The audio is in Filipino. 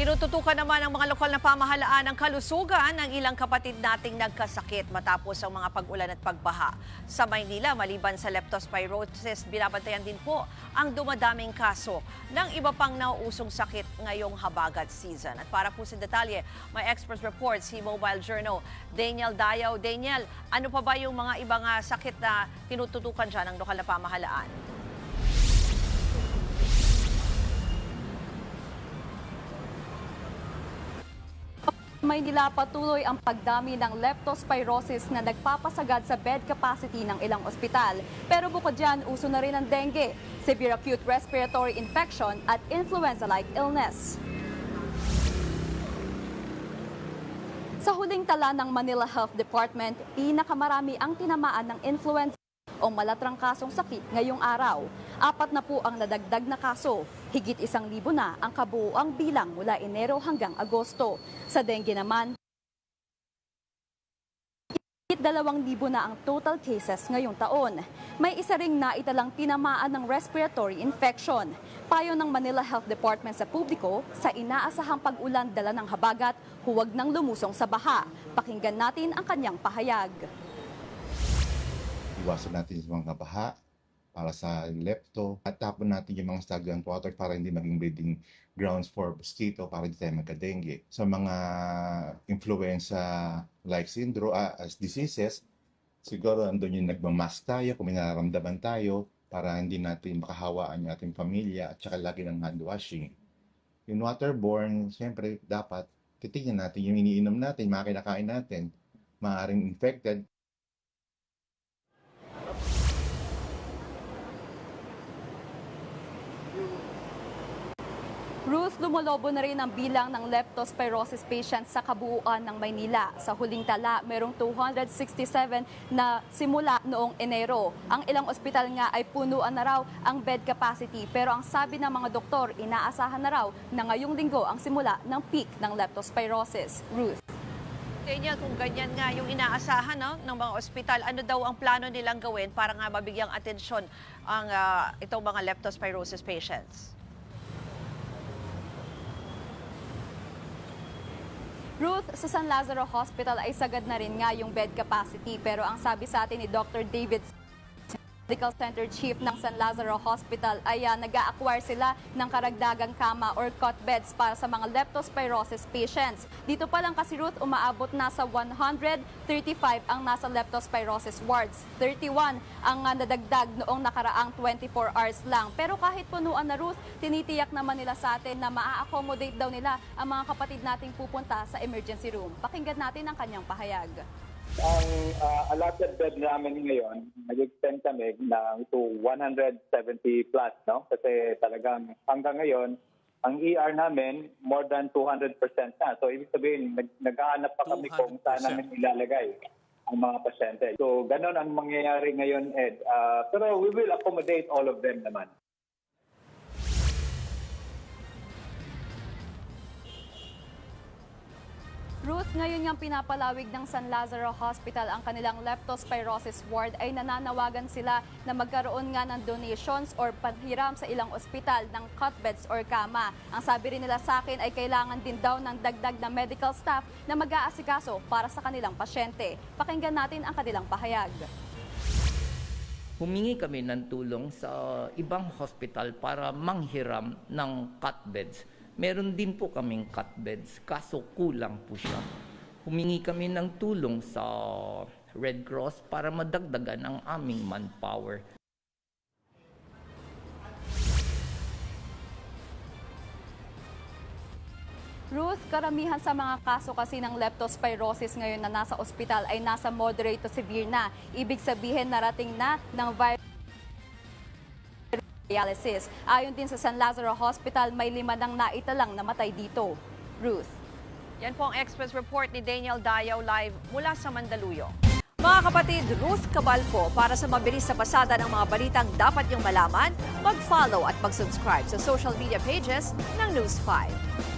Tinututukan naman ng mga lokal na pamahalaan ang kalusugan ng ilang kapatid nating nagkasakit matapos ang mga pag-ulan at pagbaha. Sa Maynila, maliban sa leptospirosis, binabantayan din po ang dumadaming kaso ng iba pang nauusong sakit ngayong habagat season. At para po sa detalye, may expert report si Mobile Journal Daniel Dayaw. Daniel, ano pa ba yung mga ibang sakit na tinututukan dyan ng lokal na pamahalaan? Maynila, patuloy ang pagdami ng leptospirosis na nagpapasagad sa bed capacity ng ilang ospital. Pero bukod dyan, uso na rin ang dengue, severe acute respiratory infection at influenza-like illness. Sa huling tala ng Manila Health Department, pinakamarami ang tinamaan ng influenza o malatrang kasong sakit ngayong araw. 4 na po ang nadagdag na kaso. Higit 1,000 na ang kabuuang bilang mula Enero hanggang Agosto. Sa dengue naman, higit 2,000 na ang total cases ngayong taon. May isa ring naitalang tinamaan ng respiratory infection. Payo ng Manila Health Department sa publiko, sa inaasahang pag-ulan dala ng habagat, huwag nang lumusong sa baha. Pakinggan natin ang kanyang pahayag. Iwasan natin yung mga baha para sa lepto at tapon natin yung mga stagnant water para hindi maging breeding grounds for mosquito para hindi tayo magka-dengue. Sa mga influenza-like syndrome as diseases, siguro andun yung nagmamask tayo kung may nararamdaman tayo para hindi natin makahawaan yung ating pamilya at saka lagi ng hand washing. Yung waterborne, siyempre dapat titignan natin yung iniinom natin, mga kinakain natin, maaaring infected. Ruth, lumolobo na rin ang bilang ng leptospirosis patients sa kabuuan ng Maynila. Sa huling tala, merong 267 na simula noong Enero. Ang ilang ospital nga ay punuan na raw ang bed capacity. Pero ang sabi ng mga doktor, inaasahan na raw na ngayong linggo ang simula ng peak ng leptospirosis. Ruth. Daniel, kung ganyan nga yung inaasahan ng mga ospital, ano daw ang plano nilang gawin para nga mabigyang atensyon ang itong mga leptospirosis patients? Ruth, sa San Lazaro Hospital ay sagad na rin nga yung bed capacity. Pero ang sabi sa atin ni Dr. David, Medical Center Chief ng San Lazaro Hospital, ay nag-a-acquire sila ng karagdagang kama or cot beds para sa mga leptospirosis patients. Dito pa lang kasi Ruth, umaabot na sa 135 ang nasa leptospirosis wards. 31 ang nadagdag noong nakaraang 24 hours lang. Pero kahit punuan na Ruth, tinitiyak naman nila sa atin na maa-accommodate daw nila ang mga kapatid nating pupunta sa emergency room. Pakinggan natin ang kanyang pahayag. Ang allotted bed namin ngayon, nag-extend kami to 170 plus, no? Kasi talagang hanggang ngayon, ang ER namin, more than 200% na. So, ibig sabihin, nag-aanap pa kami kung saan namin ilalagay ang mga pasyente. So, ganun ang mangyayari ngayon, Ed. Pero we will accommodate all of them naman. Ruth, ngayon nga pinapalawig ng San Lazaro Hospital ang kanilang leptospirosis ward ay nananawagan sila na magkaroon nga ng donations or panghiram sa ilang ospital ng cot beds or kama. Ang sabi rin nila sa akin ay kailangan din daw ng dagdag na medical staff na mag-aasikaso para sa kanilang pasyente. Pakinggan natin ang kanilang pahayag. Humingi kami ng tulong sa ibang hospital para manghiram ng cot beds. Meron din po kaming cot beds, kaso kulang po siya. Humingi kami ng tulong sa Red Cross para madagdagan ang aming manpower. Ruth, karamihan sa mga kaso kasi ng leptospirosis ngayon na nasa ospital ay nasa moderate to severe na. Ibig sabihin narating na ng dialysis. Ayon din sa San Lazaro Hospital, may 5 nang naitalang namatay dito. Ruth. Yan po ang Express Report ni Daniel Dayaw live mula sa Mandaluyong. Mga kapatid, Ruth Cabalco, para sa mabilis na pasada ng mga balitang dapat niyong malaman, mag-follow at mag-subscribe sa social media pages ng News 5.